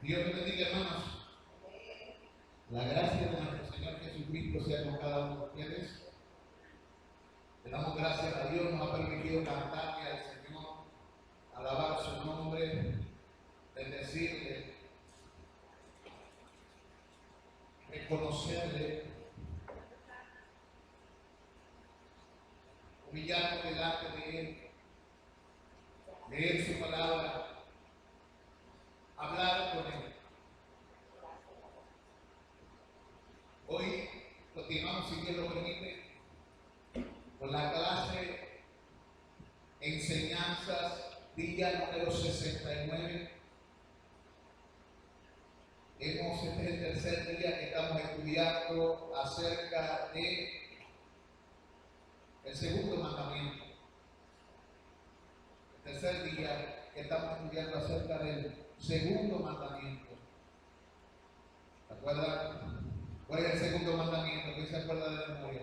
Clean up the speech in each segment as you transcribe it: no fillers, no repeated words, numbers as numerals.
Dios te bendiga, hermanos. La gracia de nuestro Señor Jesucristo sea con cada uno de ustedes. Le damos gracias a Dios, nos ha permitido cantarle al Señor, alabar su nombre, bendecirle, reconocerle, humillarnos delante de Él, leer su palabra, hablar con Él. Hoy continuamos, si Dios lo permite, con la clase Enseñanzas, día número 69. Este es el tercer día que estamos estudiando acerca de el segundo mandamiento. El tercer día que estamos estudiando acerca del segundo mandamiento. ¿Se acuerdan? ¿Cuál es el segundo mandamiento? ¿Quién se acuerda de memoria?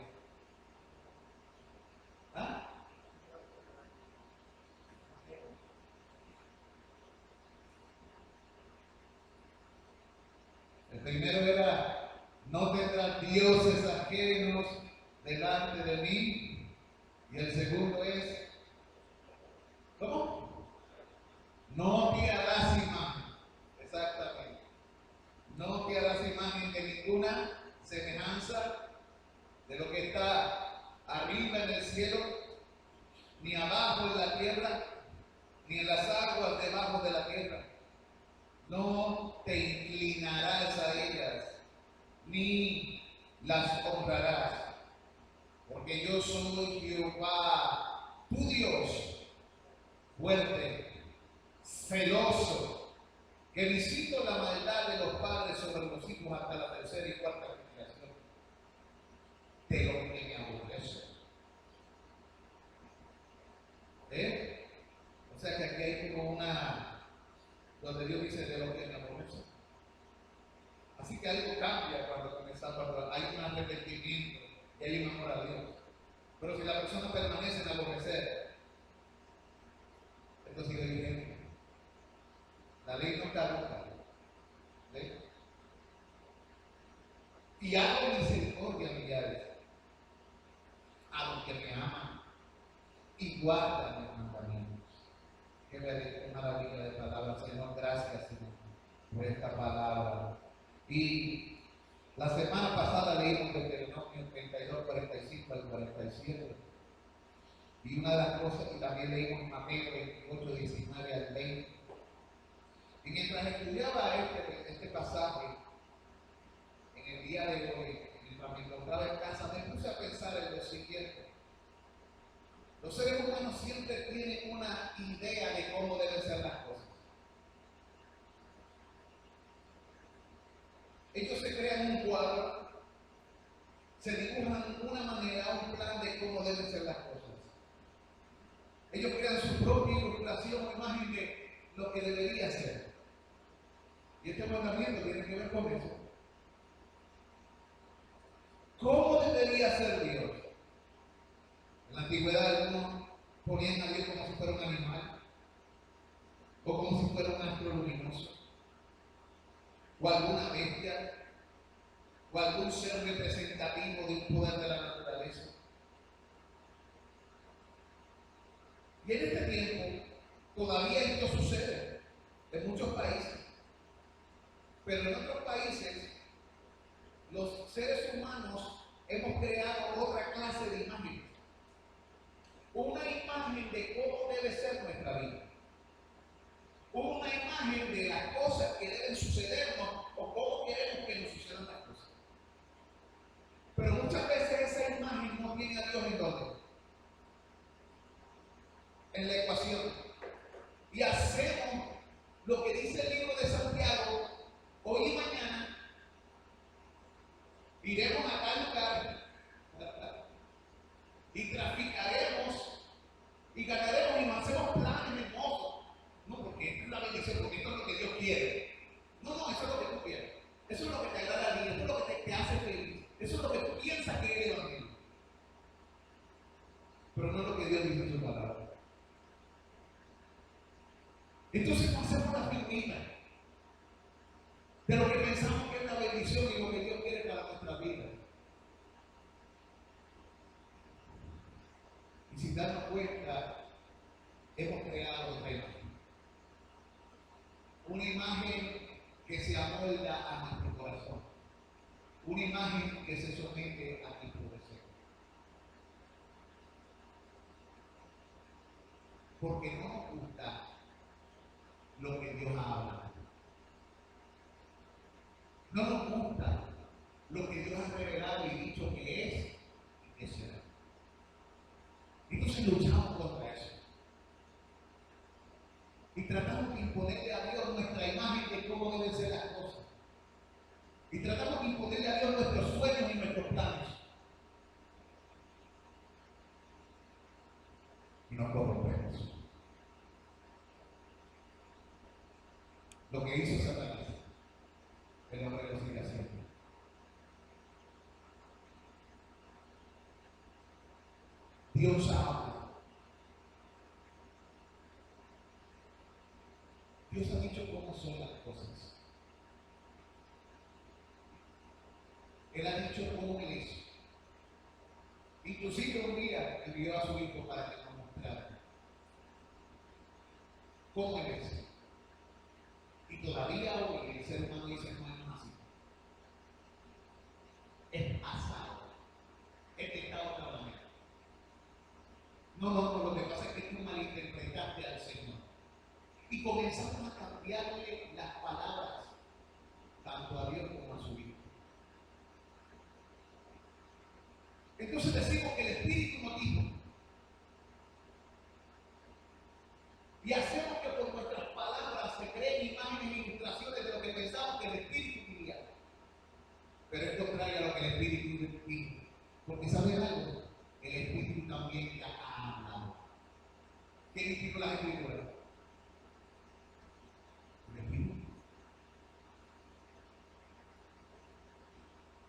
¿Ah? El primero era: no tendrás dioses ajenos delante de mí. Y el segundo es: ¿cómo? No te harás imagen. Exactamente. No te harás imagen de ninguna semejanza de lo que está arriba en el cielo, ni abajo en la tierra, ni en las aguas debajo de la tierra. No te inclinarás a ellas, ni las honrarás, porque yo soy Jehová, tu Dios, fuerte, celoso, que visito la maldad de los padres sobre los hijos hasta la tercera y cuarta generación de los que me aborrecen. O sea que aquí hay como una, donde Dios dice de los que me aborrecen. Así que algo cambia cuando hay un arrepentimiento y hay un amor a Dios. Pero si la persona permanece en aborrecer, esto sigue vigente. La ley no caduca. Y hago misericordia, millares, a los que me aman y guardan mis mandamientos. Qué maravilla de palabra, Señor. Gracias, Señor, por esta palabra. Y la semana pasada leímos Deuteronomio 32, 45 al 47. Y una de las cosas que también leímos Mateo 28, 19 al 20. Y mientras estudiaba este pasaje, en el día de hoy, mientras me encontraba en casa, me puse a pensar en lo siguiente. Los seres humanos siempre tienen una idea de cómo deben ser las cosas. Ellos se crean un cuadro, se dibujan una manera, un plan de cómo deben ser las cosas. Ellos crean su propia ilustración o imagen de lo que debería ser. Y este mandamiento tiene que ver con eso. ¿Cómo debería ser Dios? En la antigüedad algunos ponían a Dios como si fuera un animal, o como si fuera un astro luminoso, o alguna bestia, o algún ser representativo de un poder de la naturaleza. Y en este tiempo todavía esto sucede en muchos países, pero en otros países los seres humanos hemos creado otra clase de imágenes. Una imagen de cómo debe ser nuestra vida. Una imagen de las cosas que deben sucedernos o cómo queremos que nos sucedan las cosas. Pero muchas veces esa imagen no tiene a Dios en dónde. En la ecuación. Y hacemos lo que dice el libro de Santiago: hoy y mañana iremos a tal lugar y traficaremos y ganaremos y nos hacemos planes hermosos. No, porque esta es la bendición, porque esto es lo que Dios quiere. No, eso es lo que tú quieres. Eso es lo que te agrada a ti, eso es lo que te hace feliz. Eso es lo que tú piensas que es el evangelio. Pero no es lo que Dios dice en su palabra. Entonces no hacemos una figurita. una imagen que se amolda a nuestro corazón, una imagen que se somete a nuestro deseo. Porque no nos gusta lo que Dios habla. No nos gusta lo que Dios ha revelado y dicho que es y que será. Entonces luchamos contra eso. Y tratamos de imponerle a Dios nuestra imagen de cómo deben ser las cosas. Y tratamos de imponerle a Dios nuestros sueños y nuestros planes. Y nos corrompemos. Lo que hizo Satanás, el hombre lo sigue haciendo. Dios habla. Dios ha dicho cómo son las cosas. Él ha dicho cómo Él es. Inclusive un día envió a su hijo para que nos mostrara cómo Él es. Y todavía hoy el ser humano dice no es así. Es pasado. Es que está de otra manera. No, lo que pasa es que tú malinterpretaste al Señor. Y comenzamos a cambiarle las palabras tanto a Dios como a su hijo. Entonces decimos que el Espíritu nos dijo. Y hacemos que por nuestras palabras se creen imágenes e ilustraciones de lo que pensamos que el Espíritu diría. Pero esto trae a lo que el Espíritu dijo. Porque ¿saben algo? El Espíritu también ya ha hablado. ¿Quién inspiró las Escrituras? El Espíritu.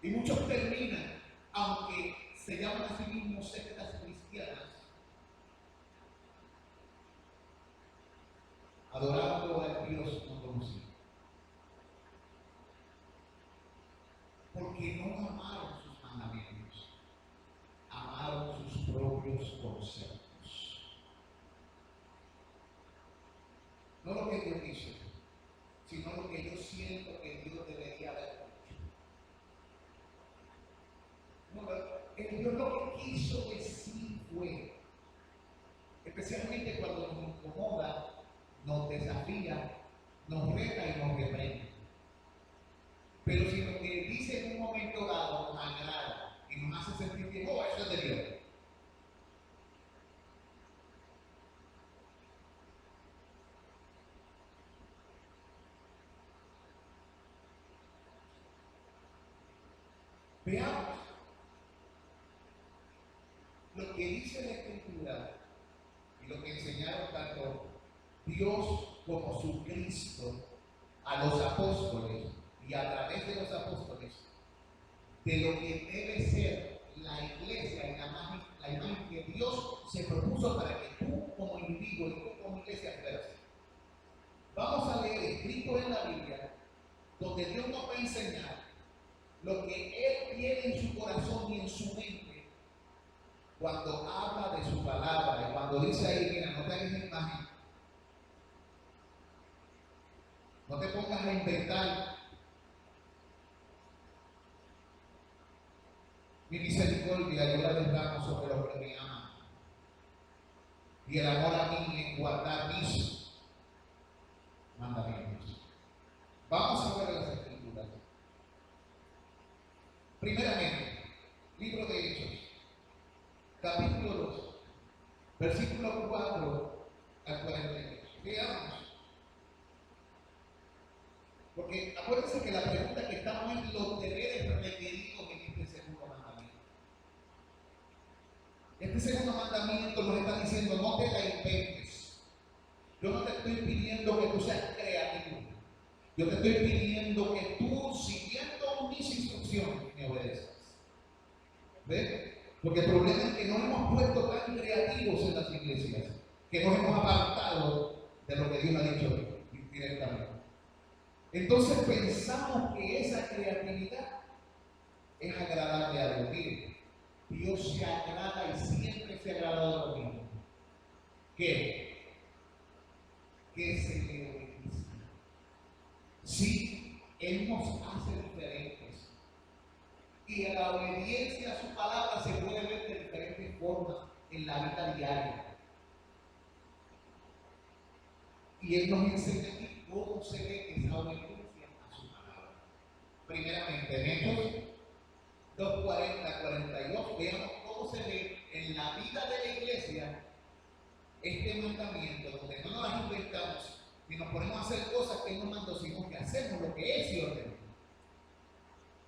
Y muchos terminan, aunque se llaman a sí mismos sectas cristianas, adorando al Dios no conocido. Porque no amaron sus mandamientos, amaron sus propios conceptos. No lo que Dios dice, sino lo que yo siento que Dios debería haber hecho. No, el Dios lo que quiso decir fue, especialmente cuando nos incomoda, nos desafía, nos reta y nos reprende. Pero si lo que dice en un momento dado nos agrada y nos hace sentir que, oh, eso es de Dios. Veamos lo que dice la Escritura y lo que enseñaron tanto Dios como su Cristo a los apóstoles y a través de los apóstoles de lo que debe ser la iglesia y la imagen que Dios se propuso para que tú como individuo y tú como iglesia fueras. Vamos a leer escrito en la Biblia donde Dios nos va a enseñar lo que Él tiene en su corazón y en su mente cuando habla de su palabra y cuando dice ahí, mira, no te hagas imagen, no te pongas a inventar. Mi misericordia yo la derramo sobre los que me aman. Y el amor a mí en guardar mis mandamientos. Vamos a ver las Escrituras. Primeramente, libro de Hechos, capítulo 2, versículo 4 al 48. Veamos. Porque acuérdense que la pregunta que estamos en los deberes requeridos en este segundo mandamiento. Este segundo mandamiento nos está diciendo, no te la inventes. Yo no te estoy pidiendo que tú seas creativo. Yo te estoy pidiendo que tú, siguiendo mis instrucciones, me obedezcas. ¿Ves? Porque el problema es que nos hemos puesto tan creativos en las iglesias que nos hemos apartado de lo que Dios ha dicho directamente. Entonces pensamos que esa creatividad es agradable a Dios. Miren, Dios se agrada y siempre se ha agradado a lo mismo. ¿Qué? Que se le obedezca. Él nos hace diferentes. Y la obediencia a su palabra se puede ver de diferentes formas en la vida diaria. Y Él nos enseña aquí cómo se ve esa obediencia a su palabra. Primeramente, en Hechos 2:40-42, veamos cómo se ve en la vida de la iglesia este mandamiento, donde no nos las inventamos ni nos ponemos a hacer cosas que Él nos mandó, sino que hacemos lo que Él sí ordenó.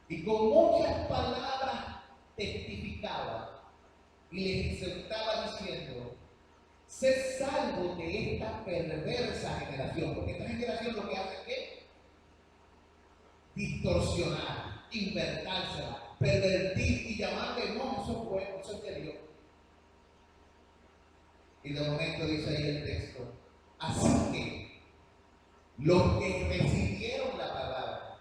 Y con muchas palabras testificaba y les exhortaba diciendo: sed salvo de esta perversa generación. Porque esta generación lo que hace es ¿qué? Distorsionar, invertársela, pervertir y llamarle: no, eso es bueno, eso es de Dios. Y de momento dice ahí el texto: así que los que recibieron la palabra,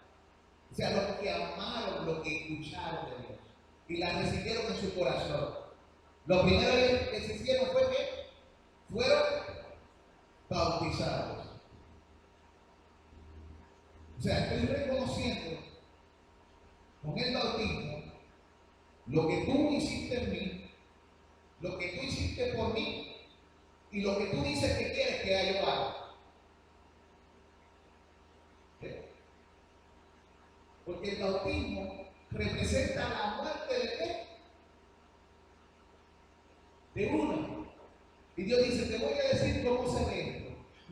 o sea, los que amaron lo que escucharon de Dios y la recibieron en su corazón, lo primero que se hicieron fue que fueron bautizados. O sea, estoy reconociendo con el bautismo lo que tú hiciste en mí, lo que tú hiciste por mí y lo que tú dices que quieres que yo haga. Porque el bautismo representa la muerte de qué? De uno. Y Dios dice: te voy a decir cómo se ve esto.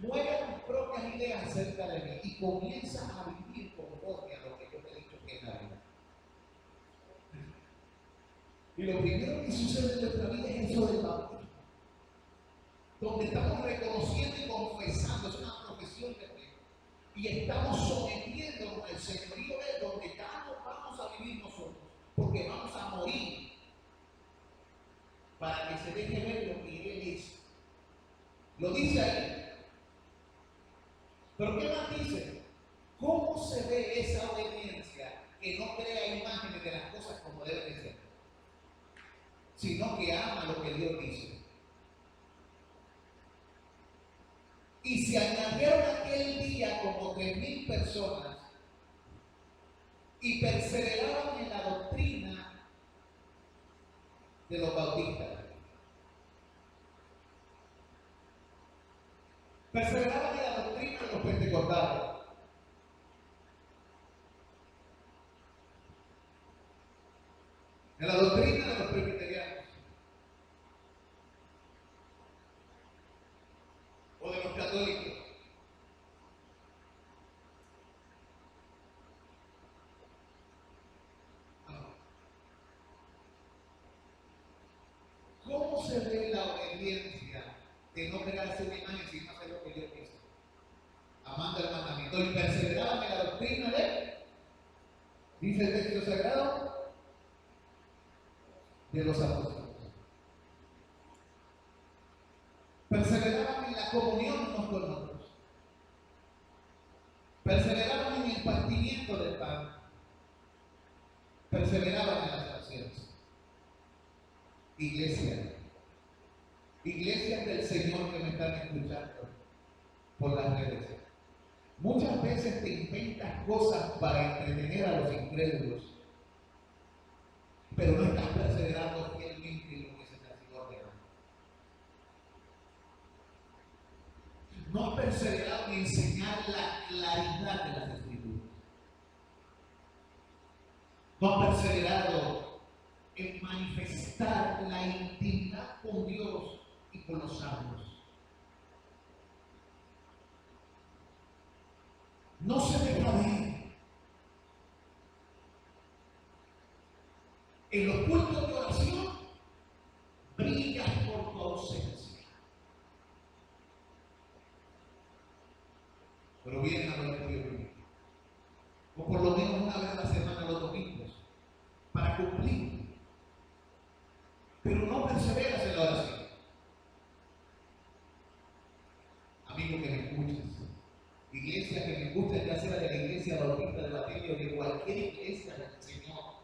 Muere a tus propias ideas acerca de mí y comienza a vivir conforme a lo que yo te he dicho que es la vida. Y lo primero que sucede en nuestra vida es eso del bautismo, donde estamos reconociendo y confesando, es una profesión de fe, y estamos sometiéndonos al señorío de Él, donde ya no vamos a vivir nosotros, porque vamos a morir, para que se deje ver lo que Él es. Lo dice ahí. Pero ¿qué más dice? ¿Cómo se ve esa obediencia que no crea imágenes de las cosas como deben de ser, sino que ama lo que Dios dice? Y se añadieron aquel día como 3,000 personas y perseveraban en la doctrina de los bautistas. Perseveraban en la doctrina de los pentecostales. En la doctrina de los presbiterianos. O de los católicos. ¿Cómo se ve la obediencia de no crearse una imagen sino hacer lo que Dios dice? Amando el mandamiento. Y perseveraban en la doctrina dice el texto sagrado, de los apóstoles. Perseveraban en la comunión unos con otros. Perseveraban en el partimiento del pan. Perseveraban en las oraciones. Iglesias del Señor que me están escuchando por las redes. Muchas veces te inventas cosas para entretener a los incrédulos, pero no estás perseverando fielmente en lo que se te ha sido ordenado. No has perseverado en enseñar la claridad de las Escrituras. No has perseverado en manifestar la intimidad con Dios y con los santos. No se deja ver. En los cultos de oración brillas por tu ausencia. Pero vienen a ver por Dios. O por lo menos una vez a la semana los domingos para cumplir. Pero no perseveras en la oración. Amigo que me escuchas, iglesia que me escuchas, ya sea de la iglesia bautista de Batillo o de cualquier iglesia del Señor,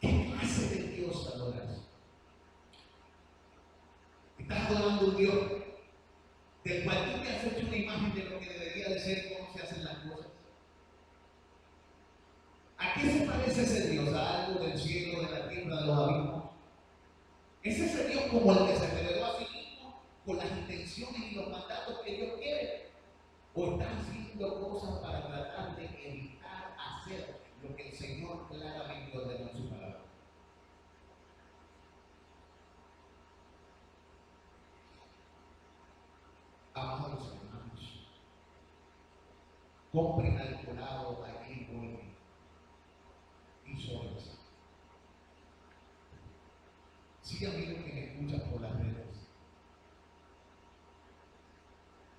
¿qué clase de Dios adoras? ¿Estás adorando a un Dios del cual tú te has hecho una imagen de lo que debería de ser y cómo se hacen las cosas. ¿A qué se parece ese Dios? ¿A algo del cielo, de la tierra, de los abismos? ¿Es ese Dios como el que se reveló a sí mismo con las intenciones y los mandatos que Dios quiere? ¿O están haciendo cosas para tratar de evitar hacer lo que el Señor claramente ordenó en su palabra? Amados hermanos, compren alcoholado allí en Bolivia y sobres. Sí, amigos que me escuchan por las redes.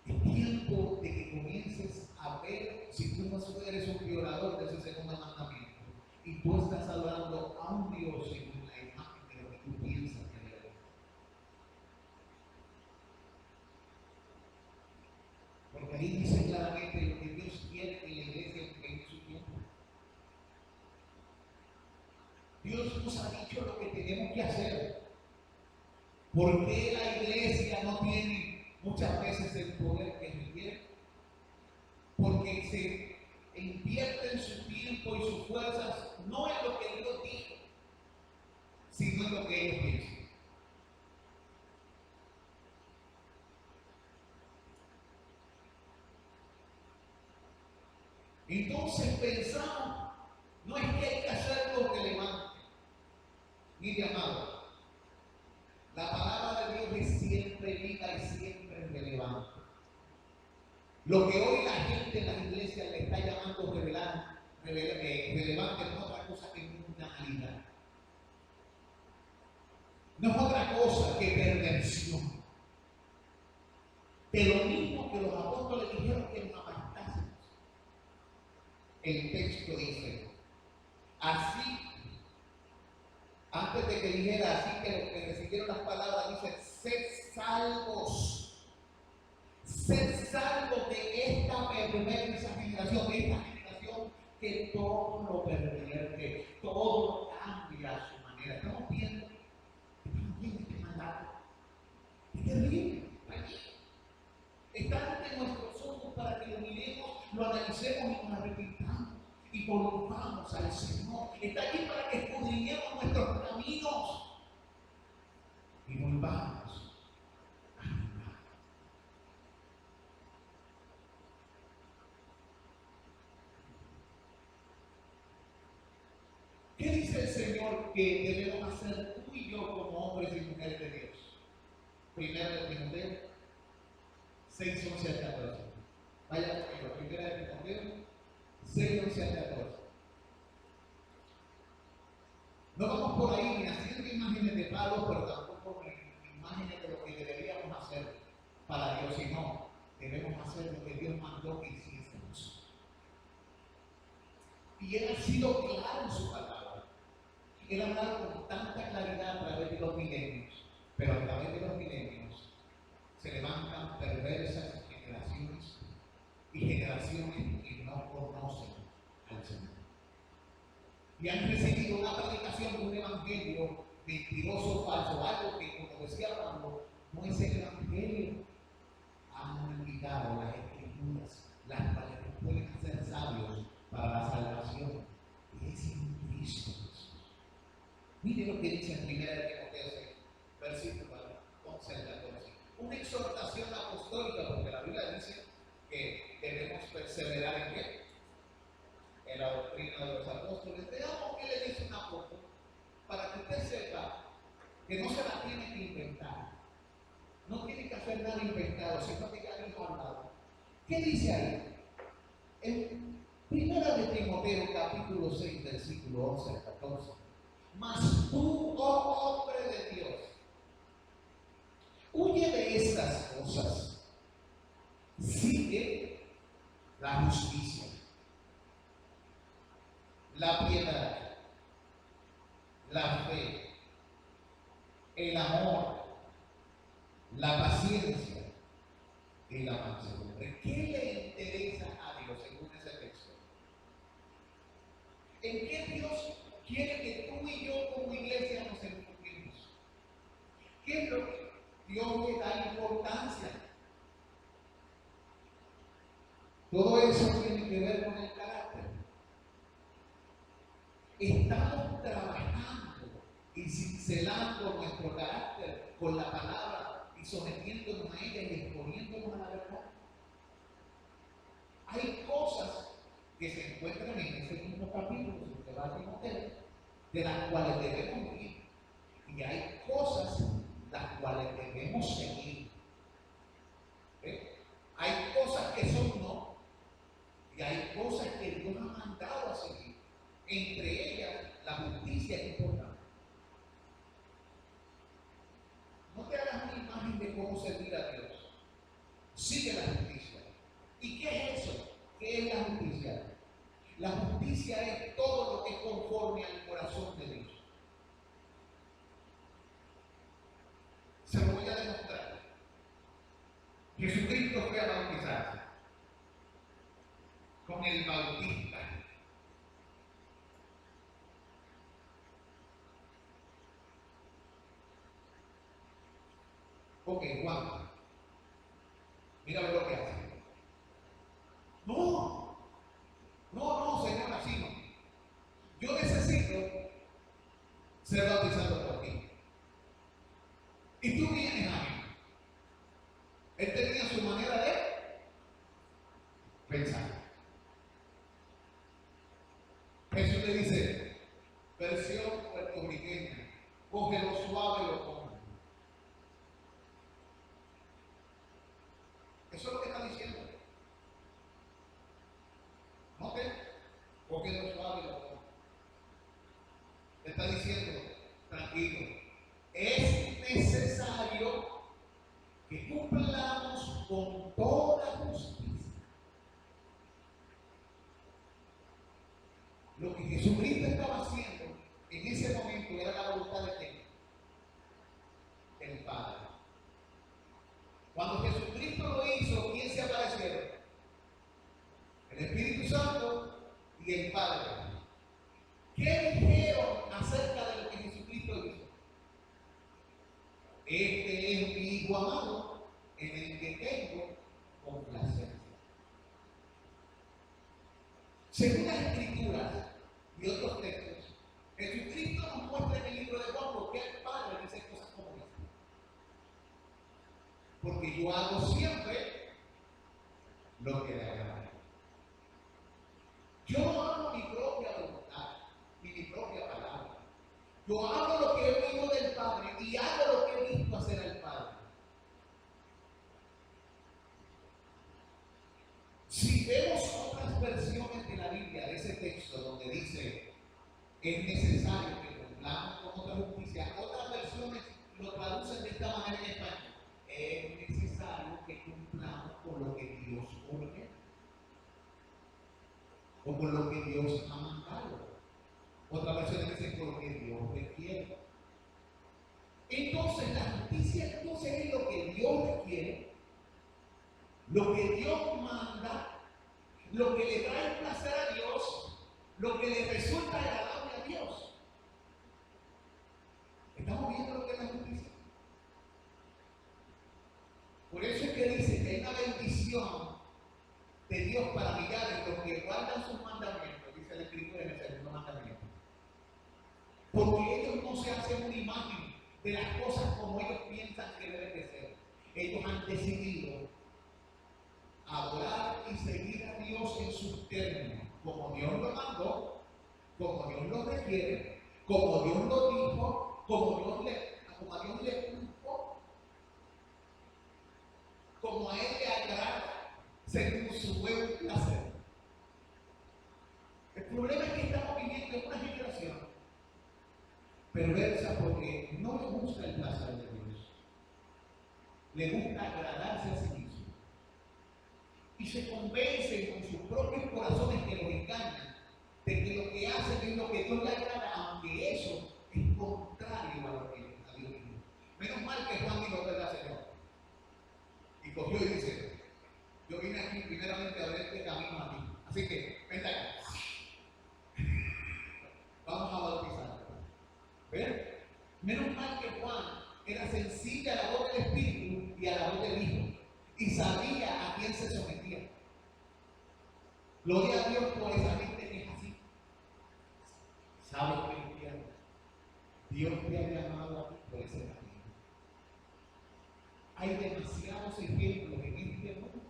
Es tiempo de que comiences a ver si tú no eres un violador de ese segundo mandamiento y tú estás adorando a un Dios según la imagen de lo que tú piensas que debe ser. Porque ahí dice claramente lo que Dios quiere que la iglesia en su tiempo. Dios nos ha dicho lo que tenemos que hacer. ¿Por qué la iglesia no tiene muchas veces el poder que requiere? Porque se invierten su tiempo y sus fuerzas no en lo que Dios dijo, sino en lo que ellos piensan. Entonces pensamos, no es que hay que hacer lo relevante. Mire, amado, la palabra de Dios es siempre viva y siempre relevante. Lo que hoy la gente en las iglesias le está llamando relevante no es otra cosa que mundanalidad. No es otra cosa que perversión. De lo mismo que los apóstoles dijeron que nos apartásemos. El texto dice, así, antes de que dijera así, que los que recibieron las palabras dice, sed salvos de esta perversa generación, de esta generación que todo lo pervierte, todo lo cambia a su manera. Estamos viendo este mandato. Es terrible. Está ante nuestros ojos para que lo miremos, lo analicemos y nos arrepintamos y volvamos al Señor. Está aquí para que escudriñemos nuestros caminos y volvamos a Jehová. ¿Qué dice el Señor que debemos hacer tú y yo como hombres y mujeres de Dios? Primero de Timoteo 6, 11 al 14. Vaya conmigo, primera de Timoteo 6, 11 al 14. No vamos por ahí ni haciendo imágenes de palos, pero tampoco imágenes de lo que deberíamos hacer para Dios, sino debemos hacer lo que Dios mandó que hiciésemos. Y Él ha sido claro en su palabra. Él ha hablado con tanta claridad a través de los milenios, pero a través de los milenios se levantan perversas generaciones y generaciones que no conocen al Señor. Y han recibido una predicación de un evangelio mentiroso, falso, algo que, como decía Pablo, no es el evangelio. Han olvidado las escrituras, las cuales nos pueden hacer sabios para la salvación. Y es en Cristo Jesús. Mire lo que dice en 1 Timoteo 6, versículo 11 al 14. Una exhortación apostólica, porque la Biblia dice que debemos perseverar en qué? En la doctrina de los apóstoles. Veamos qué le dice un apóstol para que usted sepa que no se la tiene que inventar. No tiene que hacer nada inventado, sino que ya lo ha hablado. ¿Qué dice ahí? En 1 de Timoteo capítulo 6, versículo 11 al 14. Mas tú, oh hombre de Dios, huye de estas cosas. Sigue la justicia, la piedad, la fe, el amor, la paciencia y la mansedumbre. ¿Qué le interesa a Dios según ese texto? ¿En qué Dios quiere que tú y yo como iglesia nos enfoquemos? ¿Qué es lo que Dios le da importancia? eso tiene que ver con el carácter. Estamos trabajando y cincelando nuestro carácter con la palabra y sometiéndonos a ella y exponiéndonos a la verdad. Hay cosas que se encuentran en ese mismo capítulo, si usted va a Timoteo, de las cuales debemos ir. Y hay cosas las cuales debemos seguir. Hay cosas que son no, y hay cosas que Dios ha mandado a seguir. Entre ellas, la justicia es importante. No te hagas una imagen de cómo servir a Dios. Sigue la justicia. ¿Y qué es eso? ¿Qué es la justicia? La justicia es todo lo que es conforme al corazón de Dios. Se lo voy a demostrar. Jesucristo fue a bautizarse con el bautista. Ok, Juan, mira lo que hace. No, Señor, así no. Yo necesito ser bautizado por ti. Y tú vienes a mí. Él tenía su manera de pensar. Jesús le dice, versión puertorriqueña, coge lo suave y lo come. Eso es lo que está diciendo. ¿No te? Coge lo suave y lo come. Le está diciendo, tranquilo, es necesario que cumplamos con toda justicia. Lo que Jesucristo estaba haciendo en ese momento era la voluntad de quién? El Padre. Cuando Jesucristo lo hizo, ¿quién se aparecieron? El Espíritu Santo y el Padre. ¿Qué dijeron acerca de lo que Jesucristo hizo? Este es mi Hijo amado, en el que tengo complacencia. Según las Escrituras y otros textos, Jesucristo nos muestra en el libro de Juan por qué el Padre dice cosas como esta. Porque yo hago siempre lo que le agrada. Yo no hablo mi propia voluntad, ni mi propia palabra. Yo hago lo que he oído del Padre y hago lo que he visto hacer al Padre. Si vemos otras versiones de la Biblia, de ese texto donde dice es necesario que cumplamos con otra justicia, otras versiones lo traducen de esta manera en español. Es necesario que cumplamos con lo que Dios ordena o con lo que Dios ha mandado. Otra versión dice con lo que Dios requiere. Entonces, la justicia es lo que Dios requiere, lo que Dios manda, lo que le trae placer a Dios, lo que le resulta agradable a Dios. ¿Estamos viendo lo que es la justicia? Por eso es que dice que hay una bendición de Dios para millares, los que guardan sus mandamientos, dice la Escritura en el segundo mandamiento. Porque ellos no se hacen una imagen de las cosas como ellos piensan que deben de ser. Ellos han decidido adorar y seguir a Dios en sus términos, como Dios lo mandó, como Dios lo requiere, como Dios lo dijo, como a Dios le gustó, como a Él le agrada, según su buen placer. El problema es que estamos viviendo en una generación perversa porque no le gusta el placer de Dios. Le gusta agradarse a sí mismo. Y se convencen con sus propios corazones que los engañan de que lo que hacen es lo que Dios le agrada, aunque eso es contrario a lo que a Dios dijo. Menos mal que Juan dijo, ¿verdad, Señor? Y cogió y dice, yo vine aquí primeramente a ver este camino a ti. Así que, vente acá. Vamos a bautizar. ¿Ven? Menos mal que Juan era sensible a la voz del Espíritu y a la voz del Hijo. Y sabía a quién se sometía. Gloria a Dios por esa gente que es así. ¿Sabes, cristiano? Dios te ha llamado a ti por ese camino. Hay demasiados ejemplos en este mundo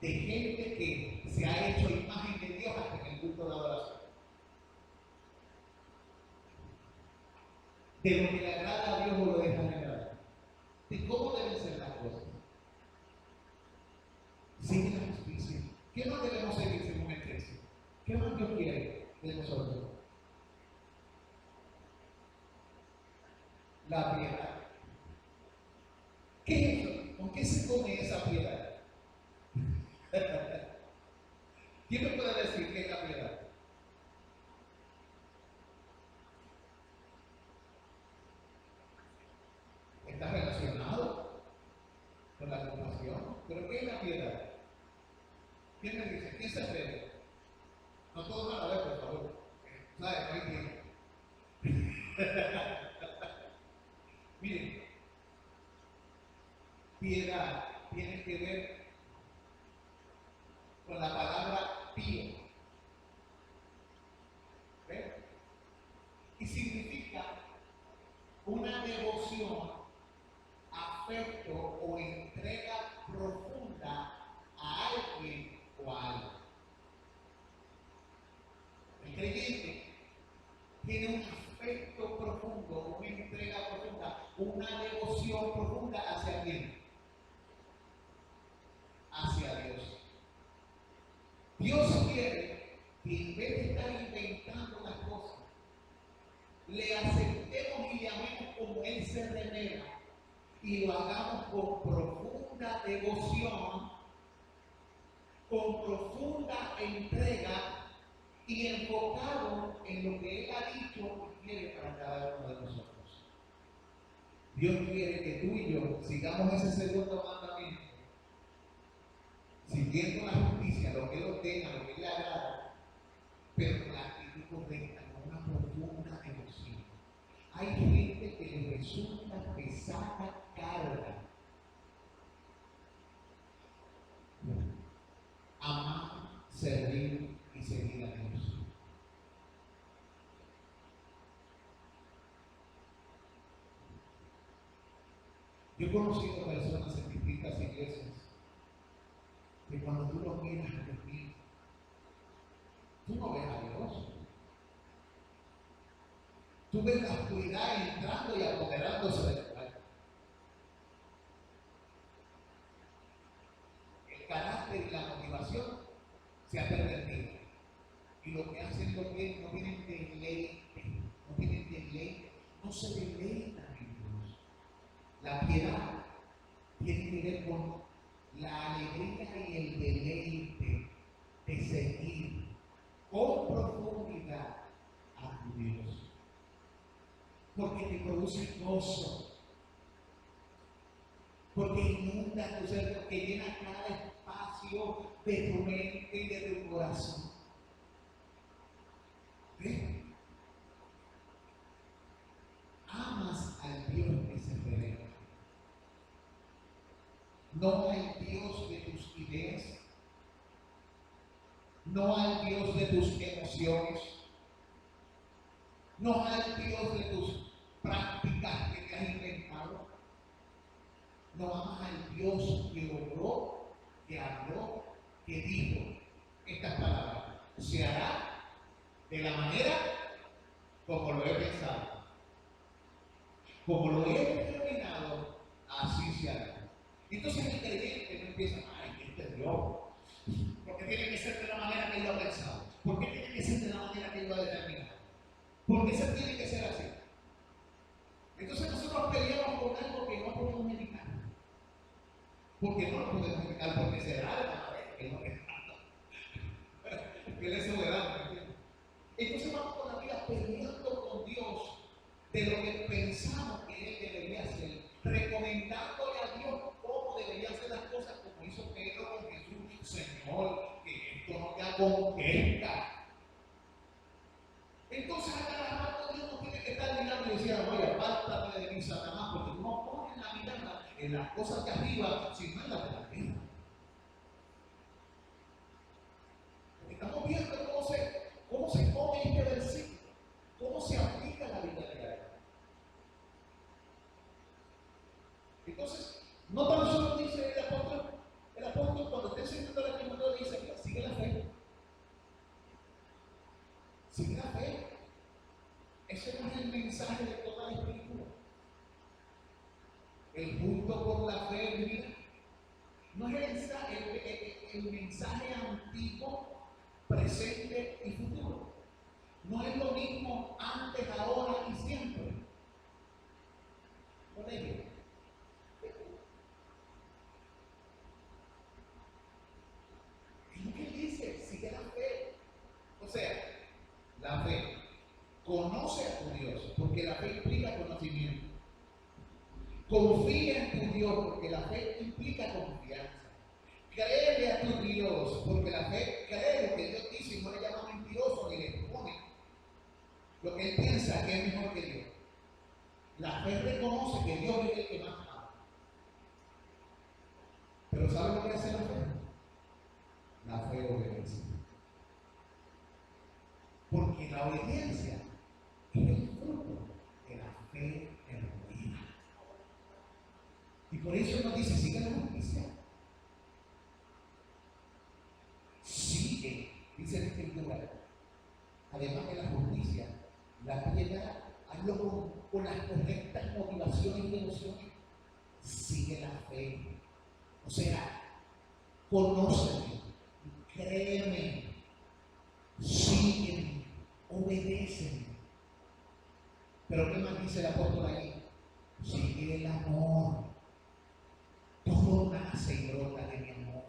de gente que se ha hecho imagen de Dios hasta en el culto de adoración. De lo que le agrada a Dios o lo deja de agradar. De cómo deben ser las cosas. Sigue la justicia. ¿Qué más debemos seguir según el texto? ¿Qué más Dios quiere de nosotros? La piedad. ¿Qué es eso? ¿Con qué se come esa piedad? ¿Quién me puede decir qué es la piedad? Está relacionado con la compasión. ¿Pero qué es la piedad? ¿Quién me dice? ¿Quién se atreve? No todos a la vez, por favor. ¿Sabes? No hay tiempo. Miren, piedad tiene que ver con la palabra pío. ¿Ven? Y significa una devoción, afecto o entrega profunda a alguien o a algo. El creyente tiene un afecto profundo, una entrega profunda, una devoción profunda hacia quién? Hacia Dios. Dios quiere que en vez de estar inventando las cosas, le aceptemos y llamemos como Él se revela y lo hagamos con profunda devoción, con profunda entrega y enfocado en lo que Él ha dicho y quiere para cada uno de nosotros. Dios quiere que tú y yo sigamos ese segundo mandamiento, siguiendo la justicia, lo que Él ordena, lo que Él le agrada, pero con la actitud correcta, con una profunda devoción. Hay gente que le resulta pesada carga amar, servir y seguir a Dios. Yo he conocido personas en distintas iglesias que cuando tú los miras a Dios mío, tú no ves a Dios. Tú ves la oscuridad entrando y apoderándose del lugar. El carácter y la motivación se ha pervertido. Y lo que hacen los que no tienen deleite, no se deleitan en Dios. La piedad tiene que ver con la alegría y el deleite de seguir con profundidad a tu Dios. Porque te produce gozo, porque inunda tu ser, porque llena cada espacio de tu mente y de tu corazón. ¿Ves? Amas al Dios que se revela. No al Dios de tus ideas, no al Dios de tus emociones, no al Dios de tus prácticas que te has inventado. No amas al Dios que obró, que habló, que dijo estas palabras. Se hará de la manera como lo he pensado, como lo he determinado, así se hará. Entonces el creyente no empieza, ay, este es Dios. ¿Por qué tiene que ser de la manera que yo he pensado? ¿Por qué tiene que ser de la manera que yo he determinado? ¿Por qué se tiene que ser así? Entonces nosotros peleamos con algo que no podemos meditar. Porque no lo podemos meditar, porque será de la manera que no es que Él es soberano, ¿me entiendes? Entonces vamos por la vida peleando con Dios de lo que pensamos que Él debería hacer, recomendándole a Dios cómo deberían ser las cosas, como hizo Pedro con Jesús. Señor, que esto no te acontezca. Entonces a cada rato Dios no tiene que estar mirando y decir, oye, apártate de mí, Satanás, porque tú no pones la mirada en las cosas de arriba, sino en las de la tierra. Entonces, no tan solo dice el apóstol cuando está enseñando a Timoteo dice, sigue la fe. Sigue la fe. Ese no es el mensaje de toda la Escritura. El justo por la fe vivirá. No es el mensaje antiguo, presente y futuro. No es lo mismo antes, ahora y siempre. Por ello, es lo que él dice, sigue la fe. O sea, la fe. Conoce a tu Dios, porque la fe implica conocimiento. Confía en tu Dios, porque la fe implica confianza. Créele a tu Dios, porque la fe cree lo que Dios dice y no le llama mentiroso ni le expone lo que él piensa que es mejor que Dios. La fe reconoce que Dios es el que más ama. Pero ¿sabe lo que hace la fe? La fe obedece. Porque la obediencia es el fruto de la fe genuina. Y por eso nos dice, sigue la justicia. Sigue, dice la Escritura, además de la justicia, la piedad, hazlo con las correctas motivaciones y emociones. Sigue la fe. O sea, conóceme, créeme, sígueme, obedéceme. Pero ¿qué más dice el apóstol ahí? Sigue el amor. Todo nace y brota de mi amor.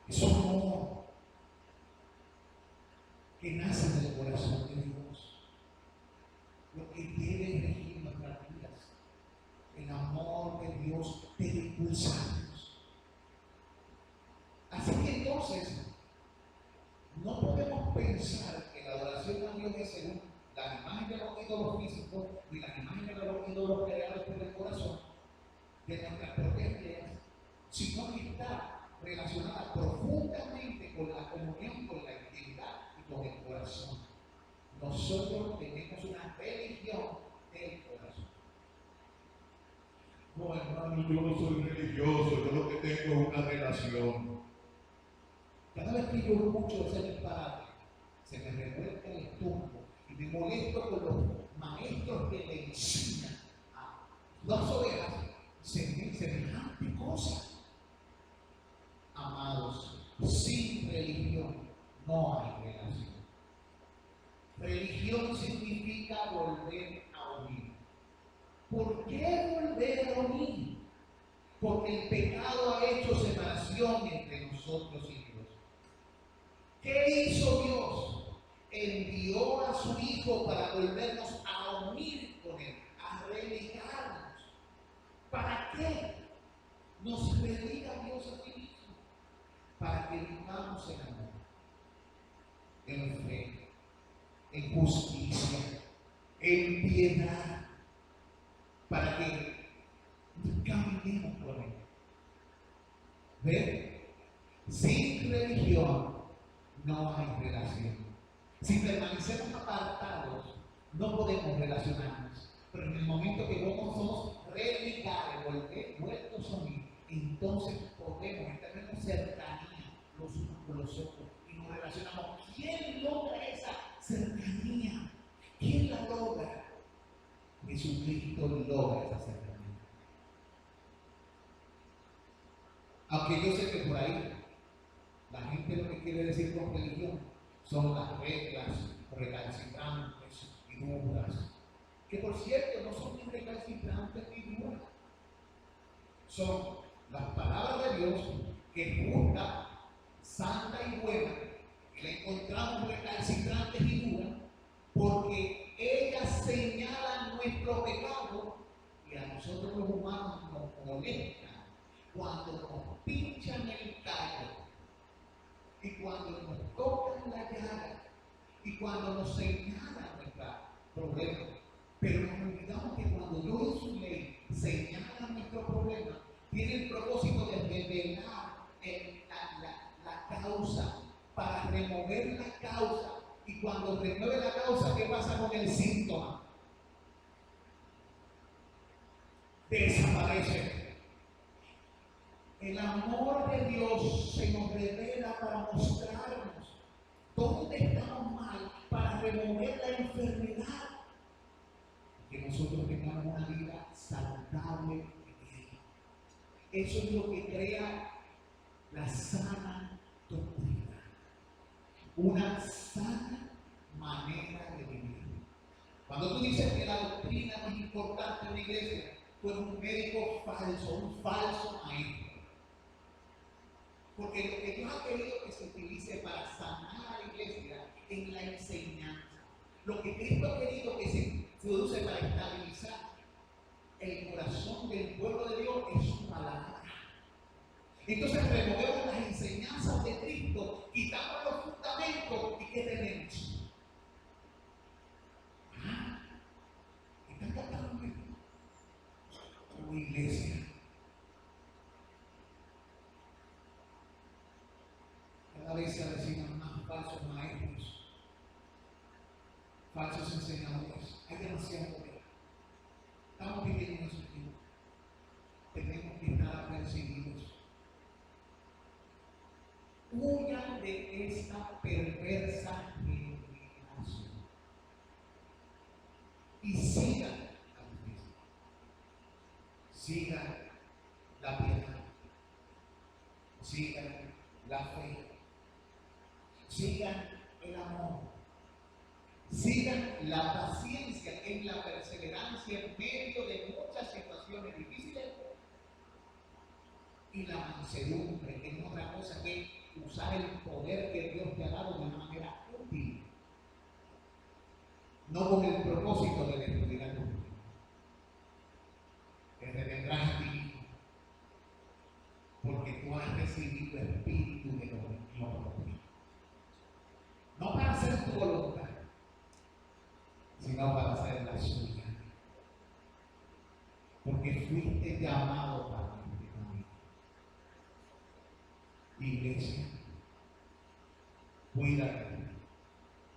Es un amor que nace del corazón de Dios. Lo que debe regir nuestras vidas. El amor de Dios debe impulsarnos. Así que entonces, no podemos pensar que la adoración a Dios es según la imagen de los ídolos físicos y la imagen de los ídolos creados por el corazón de nuestras propias ideas, sino que está relacionada profundamente con la comunión, con la intimidad y con el corazón. Nosotros tenemos una religión del corazón. No, hermano, yo no soy religioso, yo lo que tengo es una relación. Cada vez que yo escucho ese disparate, se me revuelca el estómago y me molesto con los maestros que le enseñan a las ovejas semejante cosa. Amados, sin religión no hay relación. Religión significa volver a unir. ¿Por qué volver a unir? Porque el pecado ha hecho separación entre nosotros y Dios. ¿Qué hizo Dios? Envió a su Hijo para volvernos a unir con Él, a religarnos. ¿Para qué nos religa Dios a sí mismo? Para que vivamos en amor, en fe, en justicia, en piedad, para que caminemos con Él. ¿Ven? Sin religión no hay relación. Si permanecemos apartados, no podemos relacionarnos. Pero en el momento que somos religados, vueltos a unir, entonces podemos tener cercanía los unos con los otros y nos relacionamos. ¿Quién logra esa cercanía? ¿Quién la logra? Jesucristo logra esa cercanía. Aunque yo sé que por ahí la gente lo que quiere decir con religión son las reglas recalcitrantes y duras, que por cierto no son ni recalcitrantes ni duras, son las palabras de Dios, que es justa, santa y buena, y la encontramos recalcitrantes y duras, porque ellas señalan nuestro pecado y a nosotros los humanos nos molestan cuando nos pinchan el callo y cuando nos tocan la llaga y cuando nos señalan nuestros problemas. Pero nos olvidamos que cuando Dios en su ley señala nuestro problema, tiene el propósito de revelar la causa, para remover la causa. Y cuando remueve la causa, ¿qué pasa con el síntoma? desaparecen. El amor de Dios se nos revela para mostrarnos dónde estamos mal, para remover la enfermedad, que nosotros tengamos una vida saludable en Él. Eso es lo que crea la sana doctrina, una sana manera de vivir. Cuando tú dices que la doctrina no es importante en la iglesia, tú eres un médico falso, un falso maestro. Porque lo que Dios ha querido que se utilice para sanar a la iglesia es la enseñanza. Lo que Cristo ha querido que se use para estabilizar el corazón del pueblo de Dios es su palabra. Entonces removemos las enseñanzas de Cristo, quitamos los fundamentos y ¿qué tenemos? ¿Están captando esto? Como iglesia. Cada vez se avecinan más falsos maestros, falsos enseñadores. Hay demasiado poder. Estamos viviendo en esos tiempos. Tenemos que estar apercibidos. Huyan de esta perversa generación y sigan la justicia, sigan la piedad, sigan la fe, sigan el amor, sigan la paciencia, que es la perseverancia en medio de muchas situaciones difíciles, y la mansedumbre, que es otra cosa que usar el poder que Dios te ha dado de una manera útil, no con el propósito de destruir a tu vida. Te retendrás a ti mismo, porque tú has recibido el espíritu de lo propio. No para hacer tu voluntad, sino para hacer la suya. Porque fuiste llamado para este camino. Iglesia, cuídate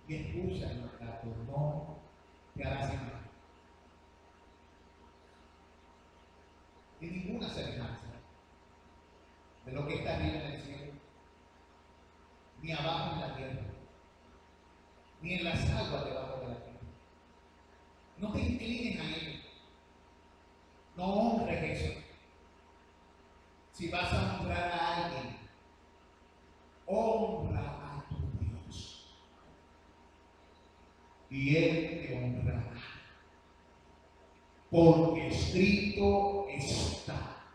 y escucha el mandato, no te harás mal. Ni ninguna semejanza de lo que está arriba en el cielo, ni abajo en la tierra, ni en las aguas debajo de la tierra. No te inclines a ello. No honres eso. Si vas a honrar a alguien, honra a tu Dios. Y Él te honrará. Porque escrito está: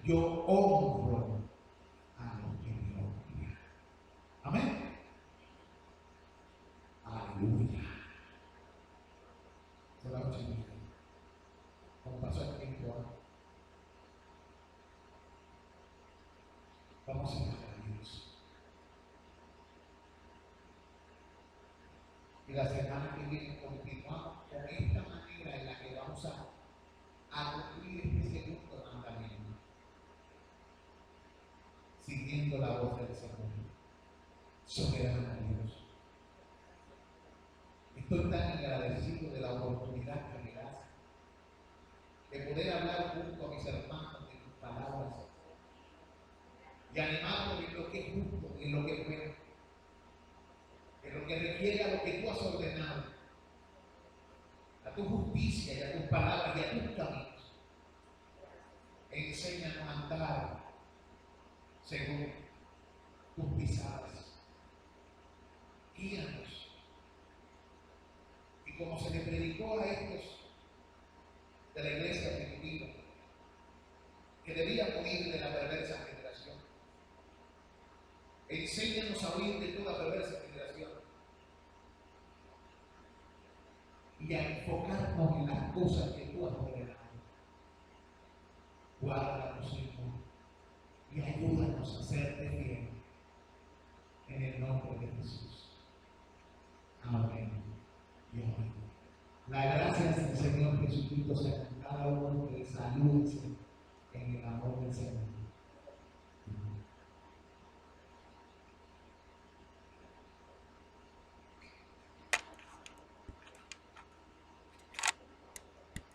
yo honro a los que me honran. Amén. Aleluya. Oramos, Señor. Como pasó el tiempo ahora. Vamos a orar a Dios. Y la semana que viene continuamos con esta manera en la que vamos a cumplir este segundo mandamiento, siguiendo la voz del Señor. Soberano Dios. Estoy tan agradecido de la oportunidad que me das de poder hablar junto a mis hermanos de tus palabras y animarlos en lo que es justo, en lo que es bueno, en lo que requiere a lo que tú has ordenado, a tu justicia y a tus palabras y a tus caminos. Enséñanos a andar según tus pisadas. Guíanos. Y como se le predicó a estos de la iglesia primitiva, que debían huir de la perversa generación, enséñanos a huir de toda perversa generación y a enfocarnos en las cosas que tú has ordenado. Guárdanos, Señor, y ayúdanos a serte fiel en el nombre de Jesús. Amén y amén. La gracia del Señor Jesucristo sea con cada uno de ustedes. Salúdense en el amor del Señor.